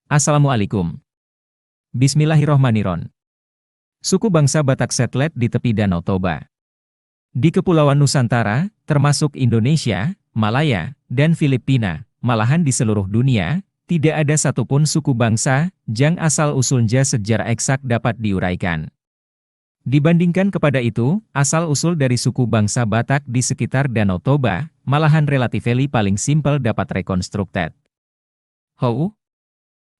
Assalamualaikum. Bismillahirrohmanirrohim. Suku bangsa Batak Setlet di tepi Danau Toba. Di Kepulauan Nusantara, termasuk Indonesia, Malaya, dan Filipina, malahan di seluruh dunia, tidak ada satupun suku bangsa yang asal-usulnya secara eksak dapat diuraikan. Dibandingkan kepada itu, asal-usul dari suku bangsa Batak di sekitar Danau Toba, malahan relatively paling simpel dapat reconstructed. How?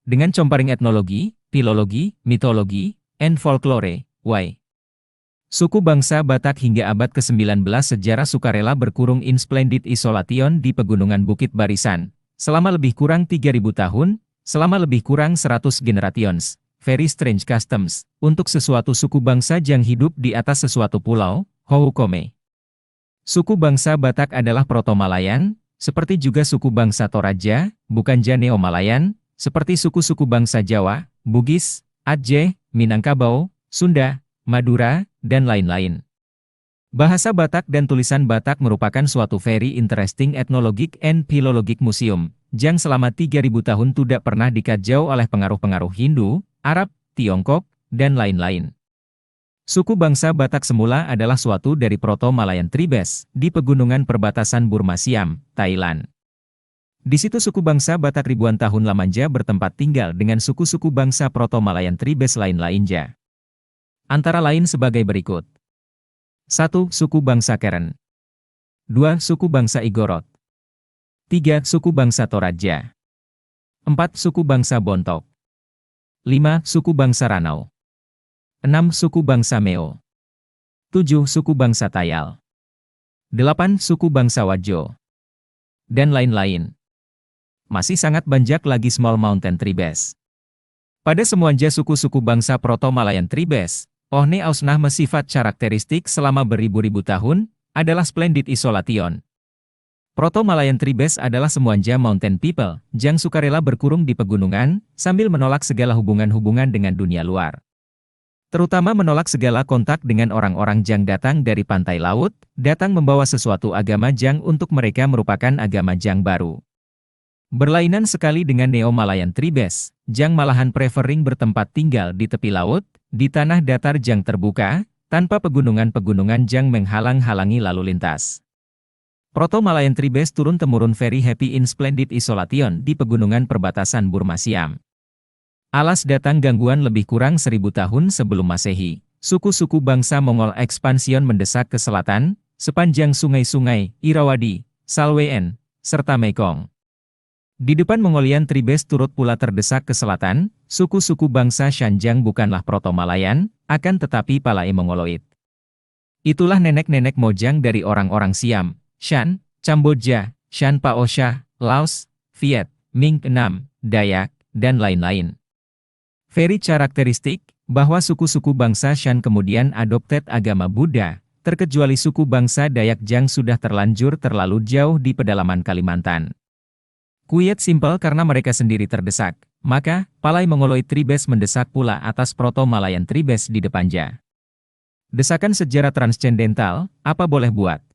Dengan comparing etnologi, filologi, mitologi, and folklore, why? Suku bangsa Batak hingga abad ke-19 sejarah sukarela berkurung in splendid isolation di pegunungan Bukit Barisan, selama lebih kurang 3.000 tahun, selama lebih kurang 100 generations. Very strange customs, untuk sesuatu suku bangsa yang hidup di atas sesuatu pulau, Houkome. Suku bangsa Batak adalah Proto-Malayan, seperti juga suku bangsa Toraja, bukan Neo-Malayan, seperti suku-suku bangsa Jawa, Bugis, Aceh, Minangkabau, Sunda, Madura, dan lain-lain. Bahasa Batak dan tulisan Batak merupakan suatu very interesting ethnologic and philologic museum, yang selama 3.000 tahun tidak pernah dikajau oleh pengaruh-pengaruh Hindu, Arab, Tiongkok, dan lain-lain. Suku bangsa Batak semula adalah suatu dari Proto-Malayan tribes, di pegunungan perbatasan Burma Siam, Thailand. Di situ suku bangsa Batak ribuan tahun lamanya bertempat tinggal dengan suku-suku bangsa Proto-Malayan tribes lain-lainnya. Antara lain sebagai berikut. 1. Suku bangsa Karen. 2. Suku bangsa Igorot. 3. Suku bangsa Toraja. 4. Suku bangsa Bontok. 5. Suku bangsa Ranau. 6. Suku bangsa Meo. 7. Suku bangsa Tayal. 8. Suku bangsa Wajo. Dan lain-lain. Masih sangat banyak lagi small mountain tribes. Pada semuanya suku-suku bangsa Proto-Malayan tribes, ohne ausnah sifat karakteristik selama beribu-ribu tahun, adalah splendid isolation. Proto-Malayan tribes adalah semuanya mountain people, yang sukarela berkurung di pegunungan, sambil menolak segala hubungan-hubungan dengan dunia luar. Terutama menolak segala kontak dengan orang-orang yang datang dari pantai laut, datang membawa sesuatu agama yang untuk mereka merupakan agama yang baru. Berlainan sekali dengan Neo-Malayan tribes, yang malahan preferring bertempat tinggal di tepi laut, di tanah datar yang terbuka, tanpa pegunungan-pegunungan yang menghalang-halangi lalu lintas. Proto-Malayan tribes turun-temurun very happy in splendid isolation di pegunungan perbatasan Burma Siam. Alas datang gangguan lebih kurang 1.000 tahun sebelum Masehi. Suku-suku bangsa Mongol ekspansion mendesak ke selatan, sepanjang sungai-sungai, Irrawaddy, Salween, serta Mekong. Di depan Mongolian tribes turut pula terdesak ke selatan, suku-suku bangsa Shanjang bukanlah Proto-Malayan, akan tetapi Palai Mongoloid. Itulah nenek-nenek mojang dari orang-orang Siam, Shan, Kamboja, Shan Paosha, Laos, Viet, Ming, Nam, Dayak, dan lain-lain. Very karakteristik, bahwa suku-suku bangsa Shan kemudian adopted agama Buddha, terkecuali suku bangsa Dayak yang sudah terlanjur terlalu jauh di pedalaman Kalimantan. Quite simple karena mereka sendiri terdesak, maka, Palai Mongoloid tribes mendesak pula atas Proto-Malayan tribes di depannya. Desakan sejarah transcendental, apa boleh buat?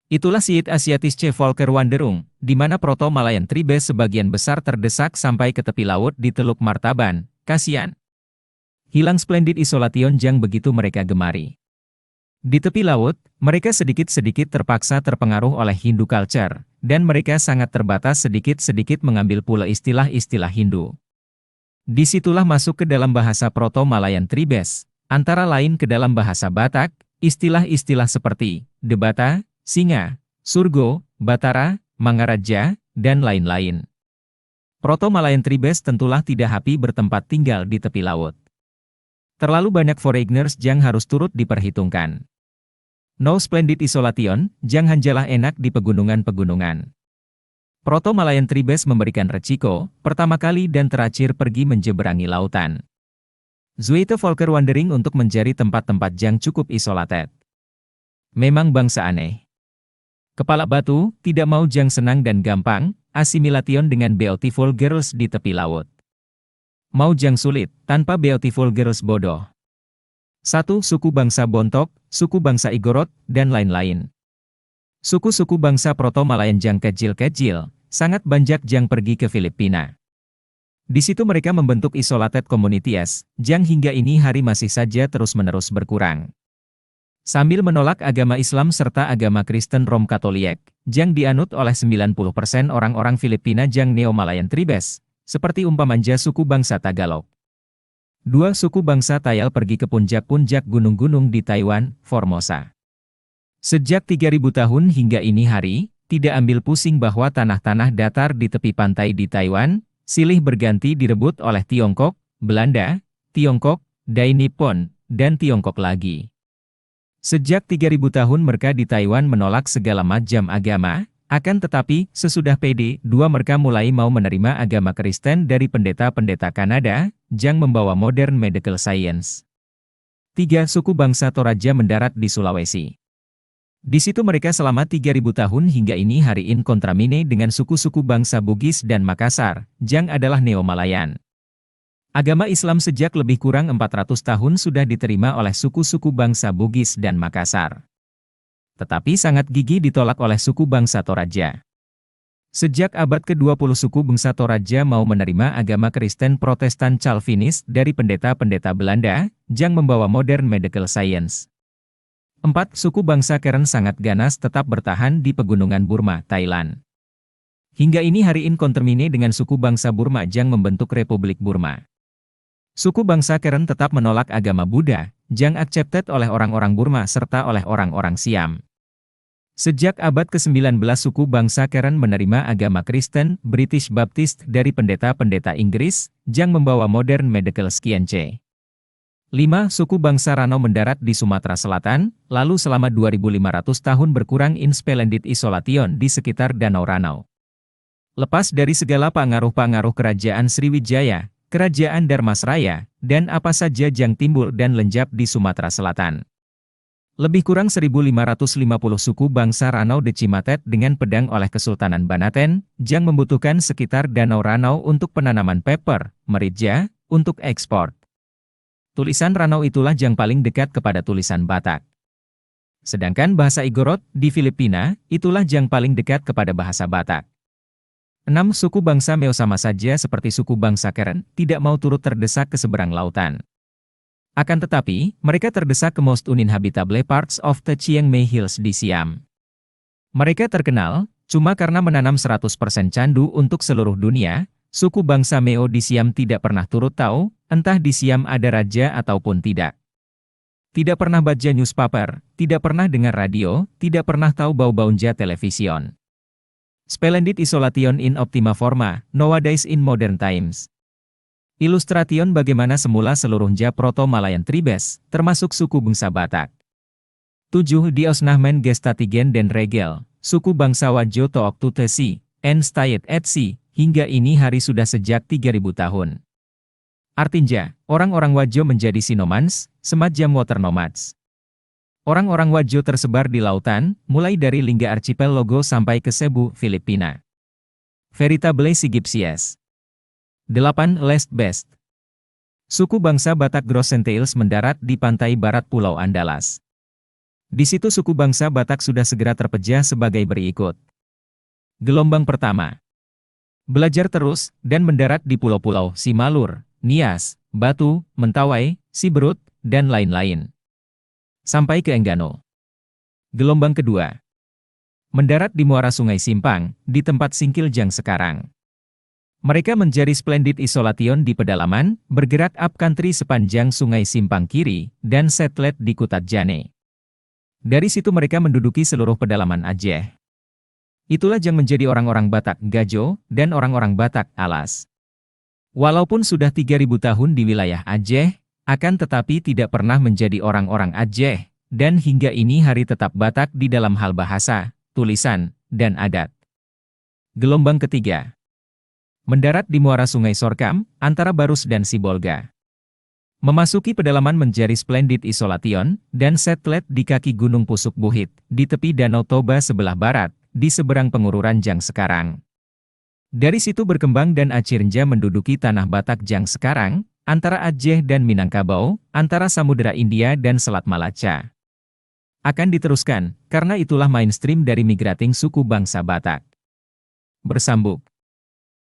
Itulah Siit Asiatische Volkerwanderung, di mana Proto-Malayan tribes sebagian besar terdesak sampai ke tepi laut di Teluk Martaban, kasian. Hilang splendid isolation yang begitu mereka gemari. Di tepi laut, mereka sedikit-sedikit terpaksa terpengaruh oleh Hindu culture, dan mereka sangat terbatas sedikit-sedikit mengambil pula istilah-istilah Hindu. Disitulah masuk ke dalam bahasa Proto-Malayan tribes, antara lain ke dalam bahasa Batak, istilah-istilah seperti Debata, Singa, Surgo, Batara, Mangaraja, dan lain-lain. Proto-Malayan tribes tentulah tidak happy bertempat tinggal di tepi laut. Terlalu banyak foreigners yang harus turut diperhitungkan. No splendid isolation, yang hanjalah enak di pegunungan-pegunungan. Proto-Malayan tribes memberikan resiko, pertama kali dan terakhir pergi menjeberangi lautan. Zweite Volkerwanderung untuk mencari tempat-tempat yang cukup isolated. Memang bangsa aneh. Kepala batu, tidak mau yang senang dan gampang, assimilation dengan beautiful girls di tepi laut. Mau yang sulit, tanpa beautiful girls bodoh. 1. Suku bangsa Bontok, suku bangsa Igorot, dan lain-lain. Suku-suku bangsa Proto-Malayan yang kecil-kecil, sangat banyak yang pergi ke Filipina. Di situ mereka membentuk isolated communities, yang hingga ini hari masih saja terus-menerus berkurang. Sambil menolak agama Islam serta agama Kristen Rom Katolik, yang dianut oleh 90% orang-orang Filipina yang Neo-Malayan Tribes, seperti umpamanya suku bangsa Tagalog. Dua suku bangsa Tayal pergi ke puncak-puncak gunung-gunung di Taiwan, Formosa. Sejak 3000 tahun hingga ini hari, tidak ambil pusing bahwa tanah-tanah datar di tepi pantai di Taiwan, silih berganti direbut oleh Tiongkok, Belanda, Tiongkok, Dai Nippon, dan Tiongkok lagi. Sejak 3000 tahun mereka di Taiwan menolak segala macam agama, akan tetapi, sesudah PD2 mereka mulai mau menerima agama Kristen dari pendeta-pendeta Kanada, yang membawa modern medical science. 3 suku bangsa Toraja mendarat di Sulawesi. Di situ mereka selama 3000 tahun hingga ini hari in kontramine dengan suku-suku bangsa Bugis dan Makassar, yang adalah Neo-Malayan. Agama Islam sejak lebih kurang 400 tahun sudah diterima oleh suku-suku bangsa Bugis dan Makassar. Tetapi sangat gigih ditolak oleh suku bangsa Toraja. Sejak abad ke-20 suku bangsa Toraja mau menerima agama Kristen Protestan Calvinis dari pendeta-pendeta Belanda, yang membawa modern medical science. 4 suku bangsa Karen sangat ganas tetap bertahan di pegunungan Burma, Thailand. Hingga ini hari in kontermine dengan suku bangsa Burma yang membentuk Republik Burma. Suku bangsa Karen tetap menolak agama Buddha, yang accepted oleh orang-orang Burma serta oleh orang-orang Siam. Sejak abad ke-19 suku bangsa Karen menerima agama Kristen, British Baptist dari pendeta-pendeta Inggris, yang membawa modern medical science. 5 suku bangsa Ranau mendarat di Sumatera Selatan, lalu selama 2500 tahun berkurang in splendid isolation di sekitar Danau Ranau. Lepas dari segala pengaruh-pengaruh kerajaan Sriwijaya, Kerajaan Dharmasraya, dan apa saja yang timbul dan lenjap di Sumatera Selatan. Lebih kurang 1550 suku bangsa Ranau decimated dengan pedang oleh Kesultanan Banaten, yang membutuhkan sekitar Danau Ranau untuk penanaman pepper, merija, untuk ekspor. Tulisan Ranau itulah yang paling dekat kepada tulisan Batak. Sedangkan bahasa Igorot, di Filipina, itulah yang paling dekat kepada bahasa Batak. 6 suku bangsa Meo sama saja seperti suku bangsa Karen, tidak mau turut terdesak ke seberang lautan. Akan tetapi, mereka terdesak ke most uninhabitable parts of the Chiang Mai Hills di Siam. Mereka terkenal, cuma karena menanam 100% candu untuk seluruh dunia, suku bangsa Meo di Siam tidak pernah turut tahu, entah di Siam ada raja ataupun tidak. Tidak pernah baca newspaper, tidak pernah dengar radio, tidak pernah tahu bau-baunya television. Splendid isolation in optima forma, nowadays in modern times. Illustration bagaimana semula seluruhnya Proto-Malayan Tribes, termasuk suku bangsa Batak. 7 di Osnahman Gestatigen dan Regel, suku bangsa Wajo Took Tutesi, and Stayed at Sea, hingga ini hari sudah sejak 3000 tahun. Artinya, orang-orang Wajo menjadi sinomans, semacam water nomads. Orang-orang Wajo tersebar di lautan, mulai dari Lingga Archipelago sampai ke Cebu, Filipina. Veritable Sigipsies. 8 Lest Best. Suku bangsa Batak Grossentails mendarat di pantai barat Pulau Andalas. Di situ suku bangsa Batak sudah segera terpejah sebagai berikut. Gelombang pertama. Belajar terus, dan mendarat di pulau-pulau Simalur, Nias, Batu, Mentawai, Siberut, dan lain-lain. Sampai ke Enggano. Gelombang kedua. Mendarat di muara Sungai Simpang, di tempat Singkiljang sekarang. Mereka mencari splendid isolation di pedalaman, bergerak up country sepanjang Sungai Simpang kiri, dan settled di Kutat Jane. Dari situ mereka menduduki seluruh pedalaman Aceh. Itulah yang menjadi orang-orang Batak Gajo, dan orang-orang Batak Alas. Walaupun sudah 3000 tahun di wilayah Aceh, akan tetapi tidak pernah menjadi orang-orang Aceh, dan hingga ini hari tetap Batak di dalam hal bahasa, tulisan, dan adat. Gelombang ketiga. Mendarat di muara Sungai Sorkam, antara Barus dan Sibolga. Memasuki pedalaman mencari splendid isolation, dan settled di kaki Gunung Pusuk Buhit, di tepi Danau Toba sebelah barat, di seberang pengururan Jang sekarang. Dari situ berkembang dan akhirnya menduduki tanah Batak Jang sekarang, antara Aceh dan Minangkabau, antara Samudera India dan Selat Malacca. Akan diteruskan, karena itulah mainstream dari migrating suku bangsa Batak. Bersambung.